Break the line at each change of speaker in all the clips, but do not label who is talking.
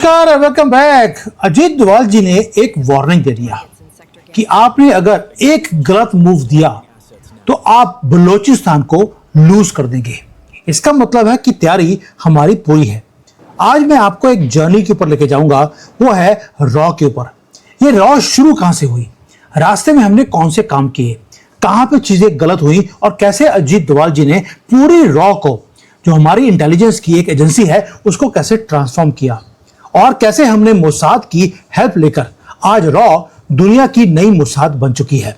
नमस्कार, welcome back. Ajit Doval जी ने एक वार्निंग दे दिया कि आपने अगर एक गलत मूव दिया तो आप बलूचिस्तान को लूज कर देंगे। इसका मतलब है कि तैयारी हमारी पूरी है। आज मैं आपको एक जर्नी के ऊपर लेके जाऊंगा, वो है रॉ के ऊपर। ये रॉ शुरू कहां से हुई, रास्ते में हमने कौन से काम किए, कहां पे चीजें गलत हुई और कैसे अजीत डोभाल जी ने पूरी रॉ को, जो हमारी इंटेलिजेंस की एक एजेंसी है, उसको कैसे ट्रांसफॉर्म किया और कैसे हमने मोसाद की हेल्प लेकर आज रॉ दुनिया की नई मोसाद बन चुकी है।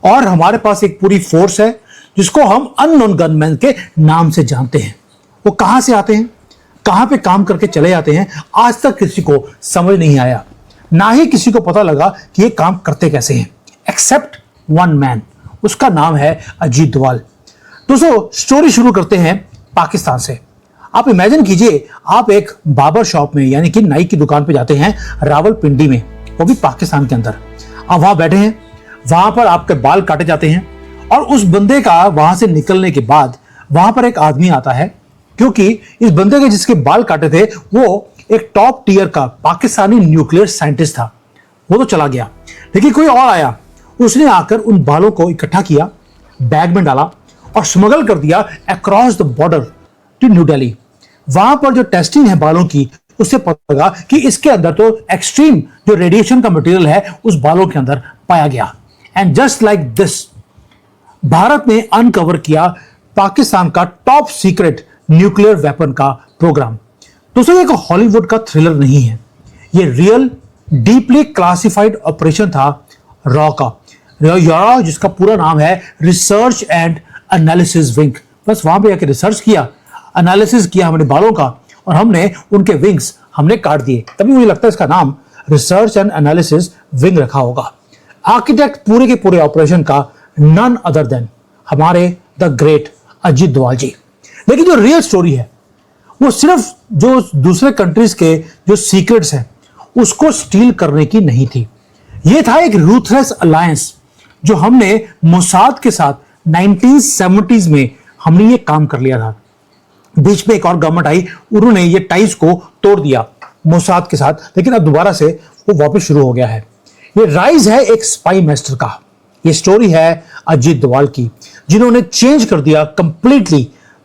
और हमारे पास एक पूरी फोर्स है जिसको हम अननोन गनमैन के नाम से जानते हैं। वो कहां से आते हैं, कहां पे काम करके चले जाते हैं, आज तक किसी को समझ नहीं आया, ना ही किसी को पता लगा कि ये काम करते कैसे हैं, एक्सेप्ट वन मैन। उसका नाम है अजीत डोभाल। दोस्तों, स्टोरी शुरू करते हैं पाकिस्तान से। आप इमेजिन कीजिए, आप एक बार्बर शॉप में यानी कि नाई की दुकान पे जाते हैं रावलपिंडी में, वो भी पाकिस्तान के अंदर। आप वहां बैठे हैं, वहां पर आपके बाल काटे जाते हैं और उस बंदे का वहां से निकलने के बाद वहां पर एक आदमी आता है, क्योंकि इस बंदे के जिसके बाल काटे थे वो एक टॉप टियर का पाकिस्तानी न्यूक्लियर साइंटिस्ट था। वो तो चला गया, लेकिन कोई और आया, उसने आकर उन बालों को इकट्ठा किया, बैग में डाला और स्मगल कर दिया across the border to New Delhi. वहां पर जो टेस्टिंग है बालों की, उससे पता लगा कि इसके अंदर तो एक्सट्रीम जो रेडिएशन का मटेरियल है उस बालों के अंदर पाया गया। And just like this, Bharat ने अनकवर किया पाकिस्तान का टॉप सीक्रेट न्यूक्लियर वेपन का प्रोग्राम। दोस्तों, ये हॉलीवुड का थ्रिलर नहीं है, ये रियल डीपली क्लासिफाइड ऑपरेशन था रॉ का, जिसका पूरा नाम है रिसर्च एंड एनालिसिस विंग। बस वहां पे जाके रिसर्च किया, एनालिसिस किया हमने बालों का और हमने उनके विंग्स हमने काट दिए, तभी मुझे लगता है इसका नाम रिसर्च एंड एनालिसिस विंग रखा होगा। आर्किटेक्ट पूरे के पूरे ऑपरेशन का नन अदर देन हमारे द ग्रेट अजीत डोभाल जी। लेकिन जो रियल स्टोरी है वो सिर्फ जो दूसरे कंट्रीज के जो सीक्रेट्स हैं उसको स्टील करने की नहीं थी। ये था एक रूथलेस अलायंस जो हमने मोसाद के साथ 1970s में हमने ये काम कर लिया था। बीच में एक और गवर्नमेंट आई, उन्होंने ये टाइज को तोड़ दिया मोसाद के साथ, लेकिन अब दोबारा से वो वापस शुरू हो गया है। ये राइज है एक स्पाई मास्टर का। ये स्टोरी है अजीत डोभाल की, जिन्होंने चेंज कर दिया completely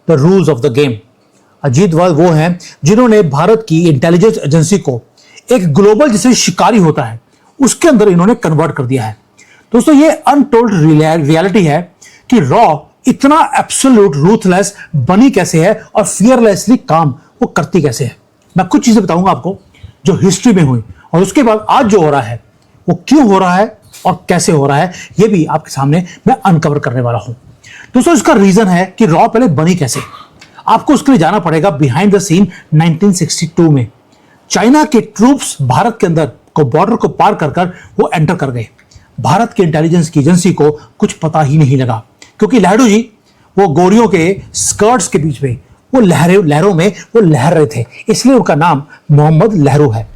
the rules of the game. Ajit Doval वो हैं जिन्होंने भारत की इंटेलिजेंस एजेंसी को एक ग्लोबल जैसे शिकारी होता है उसके अंदर इन्होंने कन्वर्ट कर दिया है। दोस्तों, ये अनटोल्ड रियलिटी है कि रॉ इतना एब्सोल्यूट रूथलेस बनी कैसे है और फियरलेसली काम वो करती कैसे है। मैं कुछ चीजें बताऊंगा आपको जो हिस्ट्री में हुई, और उसके बाद आज जो हो रहा है वो क्यों हो रहा है और कैसे हो रहा है, ये भी आपके सामने मैं अनकवर करने वाला हूं। दोस्तों, इसका रीजन है कि रॉ पहले बनी कैसे। आपको उसके लिए जाना पड़ेगा बिहाइंड द सीन 1962 में। चाइना के ट्रूप्स भारत के अंदर को बॉर्डर को पार कर वो एंटर कर गए। भारत के इंटेलिजेंस की एजेंसी को कुछ पता ही नहीं लगा, क्योंकि लहडू जी वो गोरियों के स्कर्ट्स के बीच में वो लहरों में वो लहर रहे थे, इसलिए उनका नाम मोहम्मद लहरू है।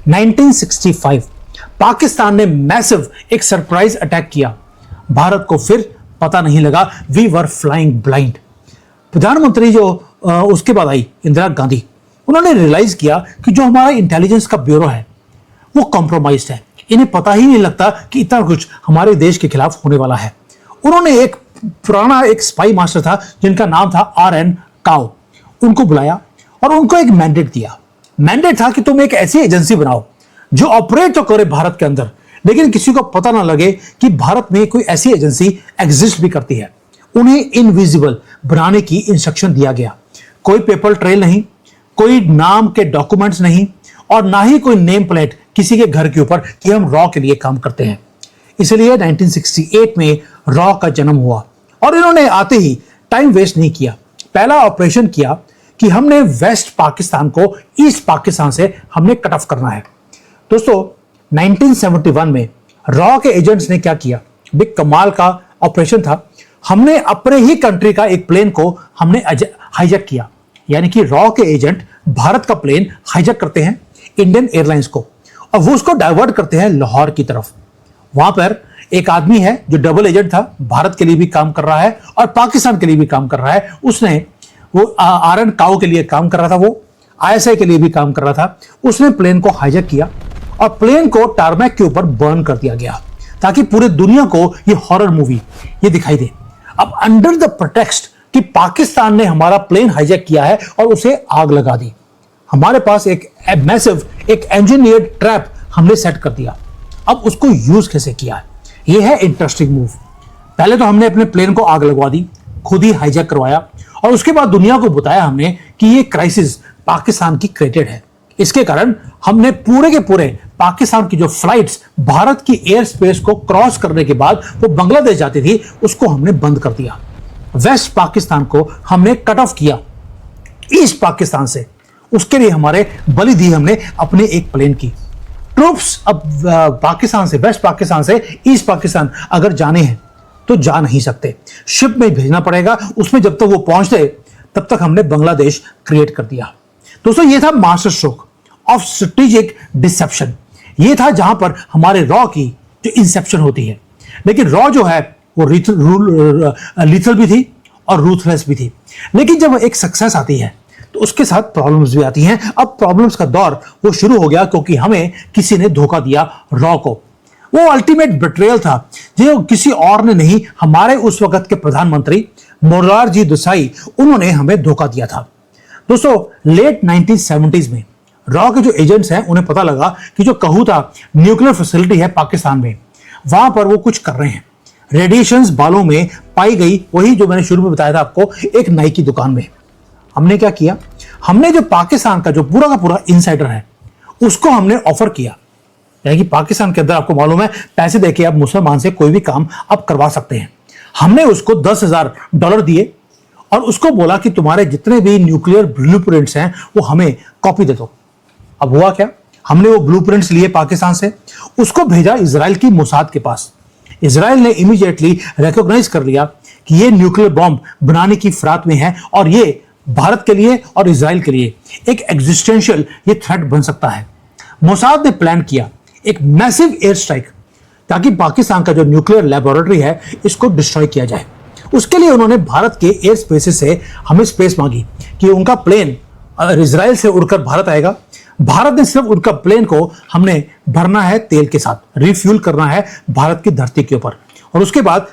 1965 पाकिस्तान ने मैसिव एक सरप्राइज अटैक किया। भारत को फिर पता नहीं लगा, वी वर फ्लाइंग ब्लाइंड। प्रधानमंत्री जो उसके बाद आई इंदिरा गांधी, उन्होंने रियलाइज किया कि जो हमारा इंटेलिजेंस का ब्यूरो है वो कॉम्प्रोमाइज्ड है, इन्हें पता ही नहीं लगता कि इतना कुछ हमारे देश के खिलाफ होने वाला है। उन्होंने एक पुराना एक स्पाई मास्टर था जिनका नाम था RN काओ, उनको बुलाया और उनको एक मैंडेट दिया। मैंडेट था कि तुम एक ऐसी एजेंसी बनाओ जो ऑपरेट तो करे भारत के अंदर, लेकिन किसी को पता ना लगे कि भारत में कोई ऐसी एजेंसी एग्जिस्ट भी करती है। उन्हें इनविजिबल बनाने की इंस्ट्रक्शन दिया गया। कोई पेपर ट्रेल नहीं, कोई नाम के डॉक्यूमेंट्स नहीं, और ना ही कोई नेम प्लेट किसी के घर के ऊपर कि हम रॉ के लिए काम करते हैं। इसलिए 1968 में रॉ का जन्म हुआ और इन्होंने आते ही टाइम वेस्ट नहीं किया। पहला ऑपरेशन किया कि हमने वेस्ट पाकिस्तान को ईस्ट पाकिस्तान से हमने कट ऑफ करना है। दोस्तों, 1971 में रॉ के एजेंट्स ने क्या किया, बिग कमाल का ऑपरेशन था। हमने अपने ही कंट्री का एक प्लेन को हमने हाईजैक किया, यानी कि रॉ के एजेंट भारत का प्लेन हाईजैक करते हैं इंडियन एयरलाइंस को, और वो उसको डाइवर्ट करते हैं लाहौर की तरफ। वहां पर एक आदमी है जो डबल एजेंट था, भारत के लिए भी काम कर रहा है और पाकिस्तान के लिए भी काम कर रहा है। उसने वो RN काओ के लिए काम कर रहा था, वो आईएसआई के लिए भी काम कर रहा था, उसने प्लेन को हाईजैक किया और प्लेन को टारमैक के ऊपर बर्न कर दिया गया ताकि पूरे दुनिया को ये हॉरर मूवी ये दिखाई दे। अब अंडर द प्रेटेक्स्ट कि पाकिस्तान ने हमारा प्लेन हाईजैक किया है और उसे आग लगा दी, हमारे पास एक मैसिव एक इंजीनियर्ड ट्रैप हमने सेट कर दिया। अब उसको यूज कैसे किया है, ये है इंटरेस्टिंग मूव। पहले तो हमने अपने प्लेन को आग लगवा दी, खुद ही हाईजैक करवाया और उसके बाद दुनिया को बताया हमने कि ये क्राइसिस पाकिस्तान की क्रिएटेड है। इसके कारण हमने पूरे के पूरे पाकिस्तान की जो फ्लाइट्स भारत की एयर स्पेस को क्रॉस करने के बाद वो बांग्लादेश जाती थी, उसको हमने बंद कर दिया। वेस्ट पाकिस्तान को हमने कट ऑफ किया ईस्ट पाकिस्तान से, उसके लिए हमारे बलि दी हमने अपने एक प्लेन की। ट्रूप्स अब पाकिस्तान से, वेस्ट पाकिस्तान से ईस्ट पाकिस्तान अगर जाने हैं तो जा नहीं सकते, शिप में भेजना पड़ेगा। उसमें जब तक वो पहुंचते तब तक हमने बांग्लादेश क्रिएट कर दिया। दोस्तों ये था master stroke of strategic deception. ये था जहां पर हमारे रॉ की जो इंसेप्शन होती है। लेकिन रॉ जो है वो लीथल भी थी और रूथलेस भी थी। लेकिन जब एक सक्सेस आती है तो उसके साथ प्रॉब्लम्स भी आती हैं। अब प्रॉब्लम्स का दौर वो शुरू हो गया क्योंकि हमें किसी ने धोखा दिया रॉ को। वो अल्टीमेट बिट्रेयल था जो किसी और ने नहीं, हमारे उस वक्त के प्रधानमंत्री मोरारजी देसाई, उन्होंने हमें धोखा दिया था। दोस्तों लेट 1970s में रॉ के जो एजेंट्स हैं उन्हें पता लगा कि जो कहूता न्यूक्लियर फैसिलिटी है पाकिस्तान में, वहां पर वो कुछ कर रहे हैं। रेडिएशंस बालों में पाई गई, वही जो मैंने शुरू में बताया था आपको, एक नाई की दुकान में। हमने क्या किया, हमने जो पाकिस्तान का जो पूरा का पूरा इनसाइडर है उसको हमने ऑफर किया, यानी कि पाकिस्तान के अंदर आपको मालूम है पैसे देके आप मुसलमान से कोई भी काम आप करवा सकते हैं। हमने उसको $10,000 दिए और उसको बोला कि तुम्हारे जितने भी न्यूक्लियर ब्लूप्रिंट्स हैं वो हमें कॉपी दे दो। अब हुआ क्या, हमने वो ब्लूप्रिंट्स लिए पाकिस्तान से, उसको भेजा इजराइल की मोसाद के पास। इजराइल ने इमीडिएटली रिकॉग्नाइज कर लिया कि ये न्यूक्लियर बॉम्ब बनाने की फिराक में है और ये भारत के लिए और इजराइल के लिए एक एग्जिस्टेंशियल ये थ्रेट बन सकता है। मोसाद ने प्लान किया एक मैसिव एयर स्ट्राइक ताकि पाकिस्तान का जो न्यूक्लियर लेबोरेटरी है इसको डिस्ट्रॉय किया जाए। उसके लिए उन्होंने भारत के एयर स्पेसेस से हमें स्पेस मांगी कि उनका प्लेन इजराइल से उड़कर भारत आएगा। भारत ने सिर्फ उनका प्लेन को हमने भरना है तेल के साथ, रिफ्यूल करना है भारत की धरती के ऊपर, और उसके बाद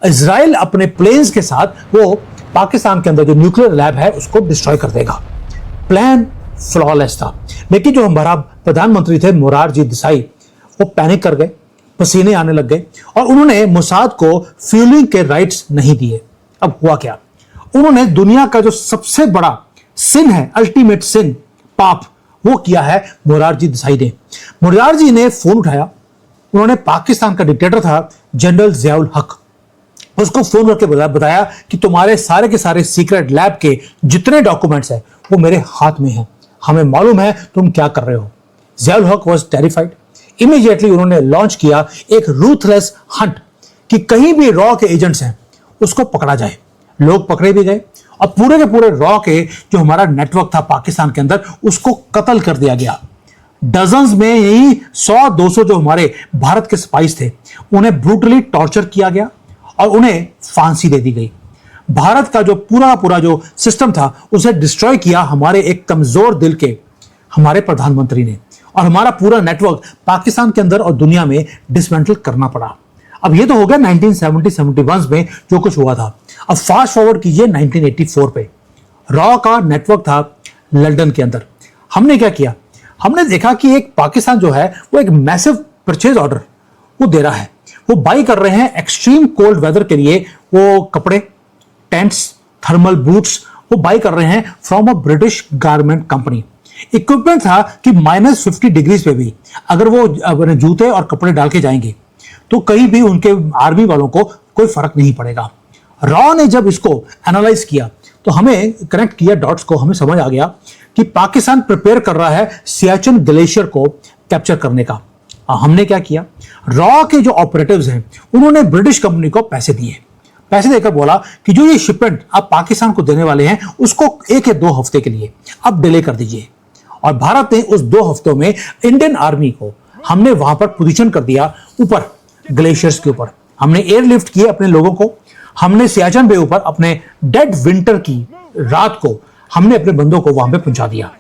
इजराइल अपने प्लेन्स के साथ वो पाकिस्तान के अंदर जो न्यूक्लियर लैब है उसको डिस्ट्रॉय कर देगा। प्लान फ्लॉलेस था, लेकिन जो हमारा प्रधानमंत्री थे मोरारजी देसाई, वो पैनिक कर गए, पसीने आने लग गए और उन्होंने मोसाद को फ्यूलिंग के राइट्स नहीं दिए। अब हुआ क्या, उन्होंने दुनिया का जो सबसे बड़ा सिन है, अल्टीमेट सिन, पाप, वो किया है मोरारजी देसाई ने। मोरारजी ने फोन उठाया, उन्होंने पाकिस्तान का डिक्टेटर था जनरल जियाउल हक, उसको फोन करके बताया कि तुम्हारे सारे के सारे सीक्रेट लैब के जितने डॉक्यूमेंट्स हैं वो मेरे हाथ में हैं, हमें मालूम है तुम क्या कर रहे हो। जियाउल हक वाज टेरिफाइड। इमीडिएटली उन्होंने लॉन्च किया एक रूथलेस हंट कि कहीं भी रॉ के एजेंट्स हैं उसको पकड़ा जाए। लोग पकड़े भी गए और पूरे के पूरे रॉ के जो हमारा नेटवर्क था पाकिस्तान के अंदर उसको कत्ल कर दिया गया। डजन्स में यही 100-200 जो हमारे भारत के स्पाइस थे उन्हें ब्रूटली टॉर्चर किया गया और उन्हें फांसी दे दी गई। भारत का जो पूरा जो सिस्टम था उसे डिस्ट्रॉय किया हमारे एक कमजोर दिल के हमारे प्रधानमंत्री ने, और हमारा पूरा नेटवर्क पाकिस्तान के अंदर और दुनिया में डिसमेंटल करना पड़ा। अब ये तो हो गया 1970-71 में जो कुछ हुआ था। अब फास्ट फॉरवर्ड कीजिए 1984 पे, रॉ का नेटवर्क था लंदन के अंदर। हमने क्या किया, हमने देखा कि एक पाकिस्तान जो है वो एक मैसिव परचेज ऑर्डर वो दे रहा है, वो बाई कर रहे हैं एक्सट्रीम कोल्ड वेदर के लिए, वो कपड़े, टेंट्स, थर्मल बूट्स वो बाई कर रहे हैं from a British garment company. Equipment था कि -50 डिग्रीज पे भी अगर वो अपने जूते और कपड़े डाल के जाएंगे तो कहीं भी उनके आर्मी वालों को कोई फर्क नहीं पड़ेगा। रॉ ने जब इसको एनालाइज किया तो हमें कनेक्ट किया डॉट्स को, हमें समझ आ गया कि पाकिस्तान प्रिपेयर कर रहा है सियाचिन ग्लेशियर को कैप्चर करने का। हमने क्या किया, रॉ के जो ऑपरेटिव्स हैं उन्होंने ब्रिटिश कंपनी को पैसे दिए, पैसे देकर बोला कि जो ये शिपमेंट आप पाकिस्तान को देने वाले हैं उसको 1 या 2 हफ्ते के लिए आप डिले कर दीजिए। और भारत ने उस 2 हफ्तों में इंडियन आर्मी को हमने वहां पर पोजीशन कर दिया ऊपर ग्लेशियर्स के ऊपर। हमने एयरलिफ्ट किए अपने लोगों को, हमने सियाचिन बे ऊपर अपने डेड विंटर की रात को हमने अपने बंदों को वहां पे पहुंचा दिया।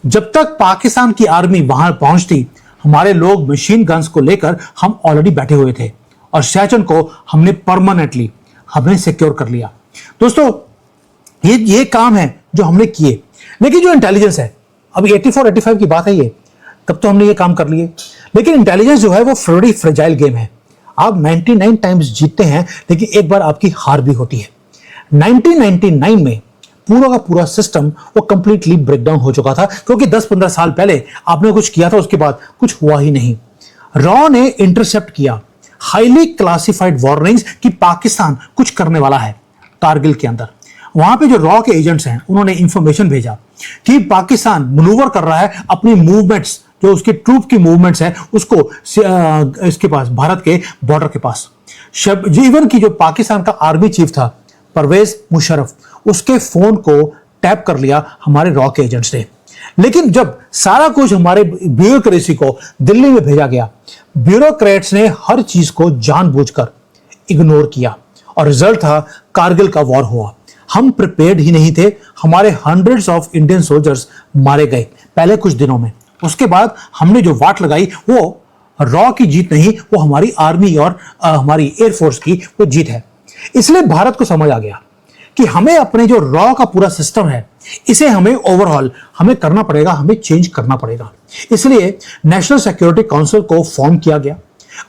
जब तक पाकिस्तान की आर्मी वहां पहुंचती, हमारे लोग मशीन गन्स को लेकर हम ऑलरेडी बैठे हुए थे और सियाचिन को हमने परमानेंटली हमने सिक्योर कर लिया। दोस्तों, ये काम है जो हमने किए। लेकिन जो इंटेलिजेंस है, अभी 84-85 की बात है ये, तब तो हमने ये काम कर लिए। लेकिन इंटेलिजेंस जो है वो बड़ी फ्रेजाइल गेम है। आप 99 टाइम्स जीतते हैं, लेकिन एक बार आपकी हार भी होती है। 1999 में पूरा का पूरा सिस्टम वो कंप्लीटली ब्रेकडाउन हो चुका था, क्योंकि 10-15 साल पहले आपने कुछ किया था, उसके बाद कुछ हुआ ही नहीं। रॉ ने इंटरसेप्ट किया हाईली क्लासिफाइड वार्निंग्स कि पाकिस्तान कुछ करने वाला है कारगिल के अंदर। वहां पे जो रॉ के एजेंट्स हैं, उन्होंने इंफॉर्मेशन भेजा कि पाकिस्तान मनूवर कर रहा है अपनी मूवमेंट्स, जो उसके ट्रूप की मूवमेंट्स है, उसको इसके पास, भारत के बॉर्डर के पास। इवन की जो पाकिस्तान का आर्मी चीफ था परवेज मुशर्रफ, उसके फोन को टैप कर लिया हमारे रॉ के एजेंट्स ने। लेकिन जब सारा कुछ हमारे ब्यूरोक्रेसी को दिल्ली में भेजा गया, ब्यूरोक्रेट्स ने हर चीज को जानबूझकर इग्नोर किया और रिजल्ट था कारगिल का वॉर हुआ। हम प्रिपेयर्ड ही नहीं थे। हमारे हंड्रेड्स ऑफ इंडियन सोल्जर्स मारे गए पहले कुछ दिनों में। उसके बाद हमने जो वाट लगाई वो रॉ की जीत नहीं, वो हमारी आर्मी और हमारी एयरफोर्स की वो जीत है। इसलिए भारत को समझ आ गया कि हमें अपने जो रॉ का पूरा सिस्टम है, इसे हमें ओवरऑल हमें करना पड़ेगा, हमें चेंज करना पड़ेगा। इसलिए नेशनल सिक्योरिटी काउंसिल को फॉर्म किया गया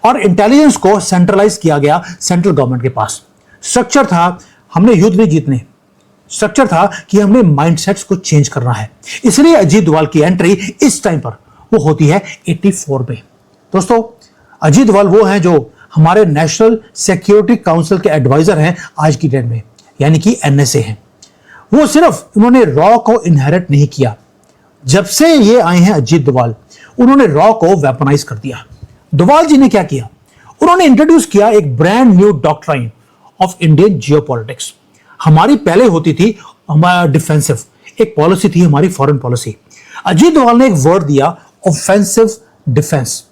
और इंटेलिजेंस को सेंट्रलाइज किया गया सेंट्रल गवर्नमेंट के पास। स्ट्रक्चर था, हमने युद्ध नहीं जीतने, स्ट्रक्चर था कि हमने माइंडसेट्स को चेंज करना है। इसलिए अजीत डोभाल की एंट्री इस टाइम पर वो होती है 84 में। दोस्तों, अजीत डोभाल वो हैं जो हमारे नेशनल सिक्योरिटी काउंसिल के एडवाइजर हैं आज की डेट में, यानी कि एनएसए हैं। वो सिर्फ उन्होंने रॉ को इनहेरिट नहीं किया। जब से ये आए हैं अजीत डोभाल, उन्होंने रॉ को वेपनाइज कर दिया। डोभाल जी ने क्या किया? उन्होंने इंट्रोड्यूस किया एक brand new doctrine of Indian geopolitics. हमारी पहले होती थी हमारा डिफेंसिव, एक पॉलिसी थी हमारी फॉरेन पॉलिसी। अजीत डोभाल ने एक वर्ड दिया, ऑफेंसिव डिफेंस।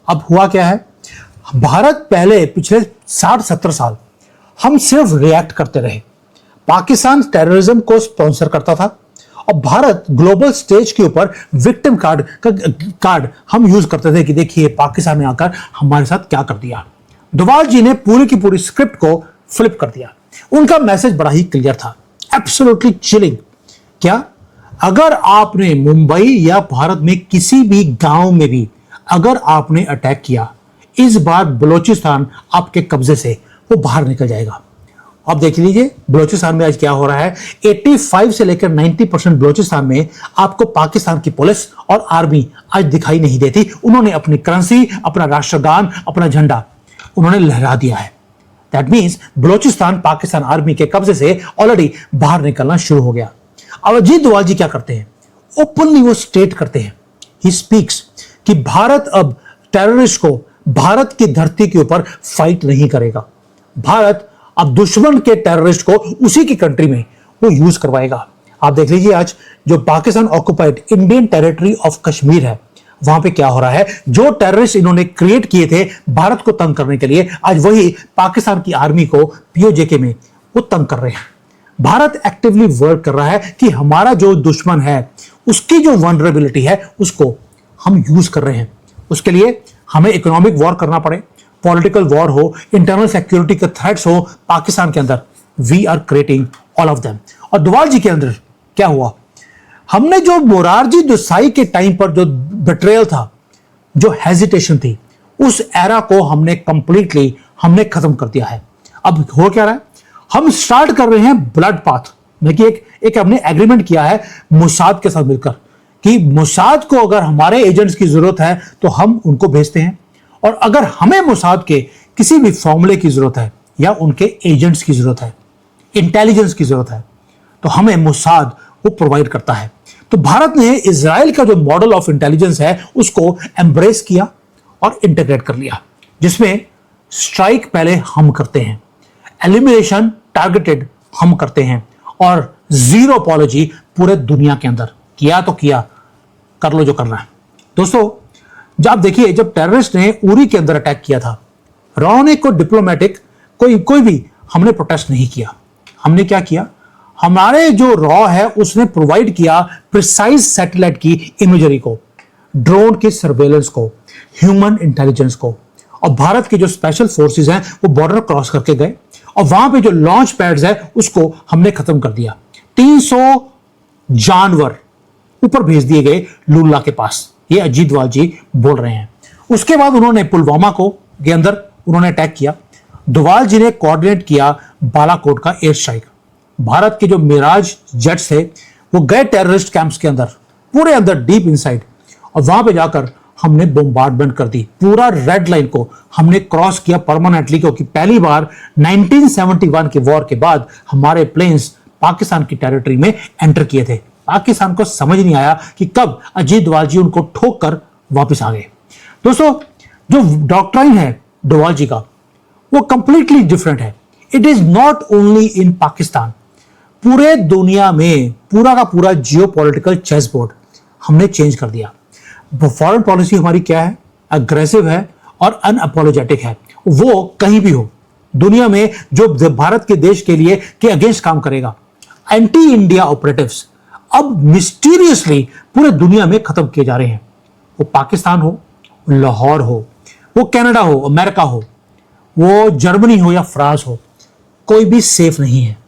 अब हुआ क्या है? भारत पहले पिछले 60-70 साल हम सिर्फ रिएक्ट करते रहे। पाकिस्तान टेररिज्म को स्पॉन्सर करता था और भारत ग्लोबल स्टेज के ऊपर विक्टिम कार्ड हम यूज करते थे कि देखिए पाकिस्तान ने आकर हमारे साथ क्या कर दिया। डोभाल जी ने पूरी की पूरी स्क्रिप्ट को फ्लिप कर दिया। उनका मैसेज बड़ा ही क्लियर था, एब्सोल्युटली चिलिंग। क्या? अगर आपने मुंबई या भारत में किसी भी गांव में भी अगर आपने अटैक किया, इस बार बलूचिस्तान आपके कब्जे से वो बाहर निकल जाएगा। अब देख लीजिए बलूचिस्तान में आज क्या हो रहा है। 85 से लेकर 90% बलूचिस्तान में आपको पाकिस्तान की पुलिस और आर्मी आज दिखाई नहीं देती। उन्होंने अपनी करेंसी, अपना राष्ट्रगान, अपना झंडा उन्होंने लहरा दिया है। That means Balochistan Pakistan army के कब्जे से ऑलरेडी बाहर निकलना शुरू हो गया। अब अजीत डोभाल जी क्या करते हैं? ओपनली वो स्टेट करते हैं, ही स्पीक्स कि भारत अब टेररिस्ट को भारत की धरती के ऊपर फाइट नहीं करेगा। भारत अब दुश्मन के टेररिस्ट को उसी की कंट्री में वो यूज करवाएगा। आप देख लीजिए आज जो Pakistan occupied Indian territory of Kashmir है, वहां पे क्या हो रहा है। जो टेररिस्ट इन्होंने क्रिएट किए थे भारत को तंग करने के लिए, आज वही पाकिस्तान की आर्मी को पीओजेके में वो तंग कर रहे हैं। भारत एक्टिवली वर्क कर रहा है कि हमारा जो दुश्मन है उसकी जो वनरेबिलिटी है उसको हम यूज कर रहे हैं। उसके लिए हमें इकोनॉमिक वॉर करना पड़े, पॉलिटिकल वॉर हो, इंटरनल सिक्योरिटी के थ्रेट्स हो पाकिस्तान के अंदर, we are creating all of them. और डोभाल जी के अंदर क्या हुआ? हमने जो मोरारजी देसाई के टाइम पर जो बिट्रेयल था, जो हेजिटेशन थी, उस एरा को हमने कंप्लीटली हमने खत्म कर दिया है। अब हो क्या रहा है? हम स्टार्ट कर रहे हैं ब्लड पाथ में कि एक हमने एग्रीमेंट किया है मोसाद के साथ मिलकर कि मोसाद को अगर हमारे एजेंट्स की जरूरत है तो हम उनको भेजते हैं, और अगर हमें मोसाद के किसी भी फॉर्मूले की जरूरत है या उनके एजेंट्स की जरूरत है, इंटेलिजेंस की जरूरत है, तो हमें मोसाद वो प्रोवाइड करता है। तो भारत ने इजराइल का जो मॉडल ऑफ इंटेलिजेंस है उसको एम्ब्रेस किया और इंटीग्रेट कर लिया, जिसमें स्ट्राइक पहले हम करते हैं, एलिमिनेशन टारगेटेड हम करते हैं, और जीरो अपॉलॉजी पूरे दुनिया के अंदर। किया तो किया, कर लो जो करना है। दोस्तों, जब आप देखिए जब टेररिस्ट ने उरी के अंदर अटैक किया था, रॉ ने कोई डिप्लोमेटिक कोई भी हमने प्रोटेस्ट नहीं किया। हमने क्या किया? हमारे जो रॉ है उसने प्रोवाइड किया प्रिसाइज सैटेलाइट की इमेजरी को, ड्रोन के सर्वेलेंस को, ह्यूमन इंटेलिजेंस को, और भारत के जो स्पेशल फोर्सेस हैं वो बॉर्डर क्रॉस करके गए और वहां पे जो लॉन्च पैड्स है उसको हमने खत्म कर दिया। 300 जानवर ऊपर भेज दिए गए लुल्ला के पास, ये अजीत डोभाल जी बोल रहे हैं। उसके बाद उन्होंने पुलवामा के अंदर उन्होंने अटैक किया। डोभाल जी ने कोऑर्डिनेट किया बालाकोट का एयर स्ट्राइक। भारत के जो मिराज जेट्स थे वो गए टेररिस्ट कैंप्स के अंदर, पूरे अंदर डीप इनसाइड, और वहां पे जाकर हमने बोम्बार्डमेंट कर दी। पूरा रेड लाइन को हमने क्रॉस किया परमानेंटली, क्योंकि पहली बार 1971 के वॉर के बाद हमारे प्लेन्स पाकिस्तान की टेरिटरी में एंटर किए थे। पाकिस्तान को समझ नहीं आया कि कब अजीत डोभाल जी उनको ठोक कर वापिस आ गए। दोस्तों, जो डॉक्ट्राइन है डोभाल जी का वो कंप्लीटली डिफरेंट है। It is not only in Pakistan, पूरे दुनिया में पूरा का पूरा जियोपॉलिटिकल चेस बोर्ड हमने चेंज कर दिया। फॉरेन पॉलिसी हमारी क्या है? अग्रेसिव है और अनअपोलोजेटिक है। वो कहीं भी हो दुनिया में जो भारत के देश के लिए के अगेंस्ट काम करेगा। एंटी इंडिया ऑपरेटिव्स अब मिस्टीरियसली पूरे दुनिया में खत्म किए जा रहे हैं। वो पाकिस्तान हो, लाहौर हो, वो कनाडा हो, अमेरिका हो, वो जर्मनी हो या फ्रांस हो, कोई भी सेफ नहीं है।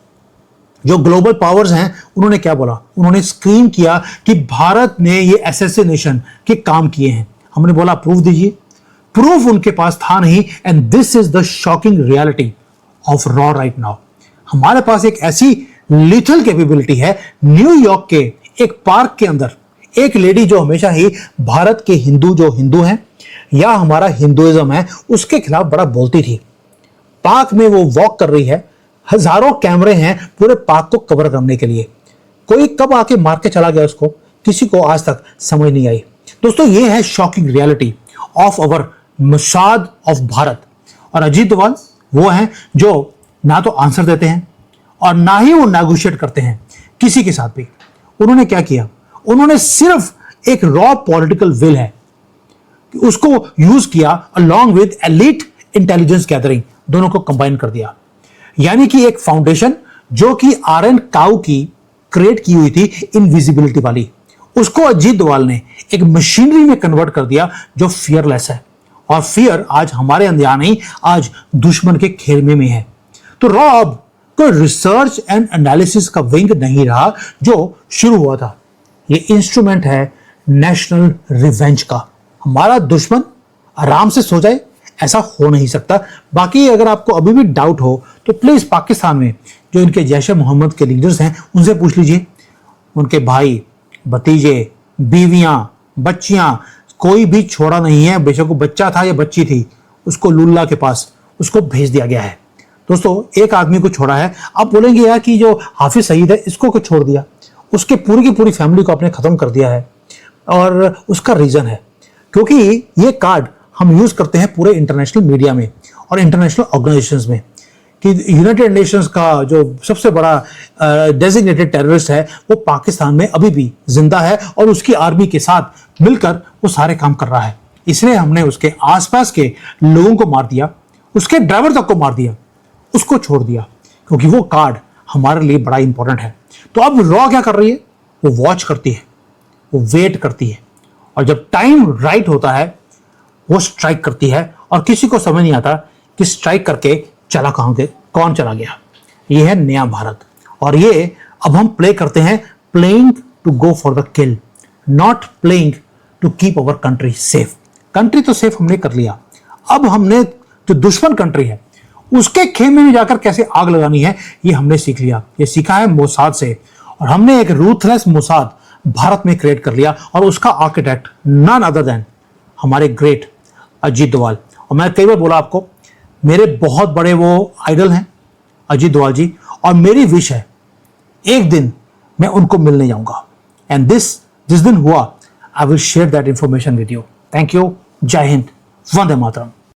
जो ग्लोबल पावर्स हैं उन्होंने क्या बोला? उन्होंने स्क्रीम किया कि भारत ने ये असैसिनेशन के काम किए हैं। हमने बोला प्रूफ दीजिए। प्रूफ उनके पास था नहीं, and this is the shocking reality of raw right now. हमारे पास एक ऐसी लिथल कैपेबिलिटी है। न्यूयॉर्क के एक पार्क के अंदर एक लेडी जो हमेशा ही भारत के हिंदू हैं या हमारा हिंदुइज्म है उसके खिलाफ बड़ा बोलती थी, पार्क में वो वॉक कर रही है। हजारों कैमरे हैं पूरे पार्क को कवर करने के लिए। कोई कब आके मार के चला गया उसको, किसी को आज तक समझ नहीं आई। दोस्तों, ये है shocking reality of our Mossad of Bharat. और अजीत डोभाल वो हैं जो ना तो आंसर देते हैं और ना ही वो नेगोशिएट करते हैं किसी के साथ भी। उन्होंने क्या किया? उन्होंने सिर्फ एक रॉ पॉलिटिकल विल है उसको यूज किया along with elite intelligence gathering, दोनों को कंबाइन कर दिया। यानी कि एक फाउंडेशन जो कि आरएन काउ की क्रिएट की हुई थी इनविजिबिलिटी वाली, उसको अजीत डोभाल ने एक मशीनरी में कन्वर्ट कर दिया जो फियरलेस है। और फियर आज हमारे अंदर नहीं, आज दुश्मन के खेमे में है। तो रॉ अब कोई रिसर्च एंड एनालिसिस का विंग नहीं रहा जो शुरू हुआ था। ये इंस्ट्रूमेंट है नेशनल रिवेंज का। हमारा दुश्मन आराम से सो जाए, ऐसा हो नहीं सकता। बाकी अगर आपको अभी भी डाउट हो तो प्लीज पाकिस्तान में जो इनके जैश-ए मोहम्मद के लीडर्स हैं उनसे पूछ लीजिए। उनके भाई, भतीजे, बीवियां, बच्चियां, कोई भी छोड़ा नहीं है। बेशक वो बच्चा था या बच्ची थी, उसको लुल्ला के पास उसको भेज दिया गया है। दोस्तों, एक आदमी को छोड़ा है। आप बोलेंगे यार कि जो हाफिज सईद है इसको क्यों छोड़ दिया? उसके पूरी की पूरी फैमिली को आपने खत्म कर दिया है। और उसका रीजन है क्योंकि ये कार्ड हम यूज करते हैं पूरे इंटरनेशनल मीडिया में और इंटरनेशनल ऑर्गेनाइजेशंस में कि यूनाइटेड नेशंस का जो सबसे बड़ा डेजिग्नेटेड टेररिस्ट है वो पाकिस्तान में अभी भी जिंदा है और उसकी आर्मी के साथ मिलकर वो सारे काम कर रहा है। इसलिए हमने उसके आसपास के लोगों को मार दिया, उसके ड्राइवर तक को मार दिया, उसको छोड़ दिया, क्योंकि वो कार्ड हमारे लिए बड़ा इंपॉर्टेंट है। तो अब रॉ क्या कर रही है? वो वॉच करती है, वो वेट करती है, और जब टाइम राइट होता है वो स्ट्राइक करती है। और किसी को समझ नहीं आता कि स्ट्राइक करके चला कौन चला गया। ये है नया भारत। और ये अब हम प्ले करते हैं playing to go for the kill, not playing to keep our country safe. Country तो सेफ हमने कर लिया, अब हमने जो दुश्मन कंट्री है उसके खेमे में जाकर कैसे आग लगानी है ये हमने सीख लिया। ये सीखा है मोसाद से, और हमने एक रूथलेस मोसाद भारत में क्रिएट कर लिया। और उसका आर्किटेक्ट नन अदर देन हमारे ग्रेट अजीत डोभाल। और मैं कई बार बोला आपको, मेरे बहुत बड़े वो आइडल हैं अजीत डोभाल जी, और मेरी विश है एक दिन मैं उनको मिलने जाऊंगा। एंड जिस दिन हुआ, I will share that information with you. Thank you. जय हिंद, वंदे मातरम।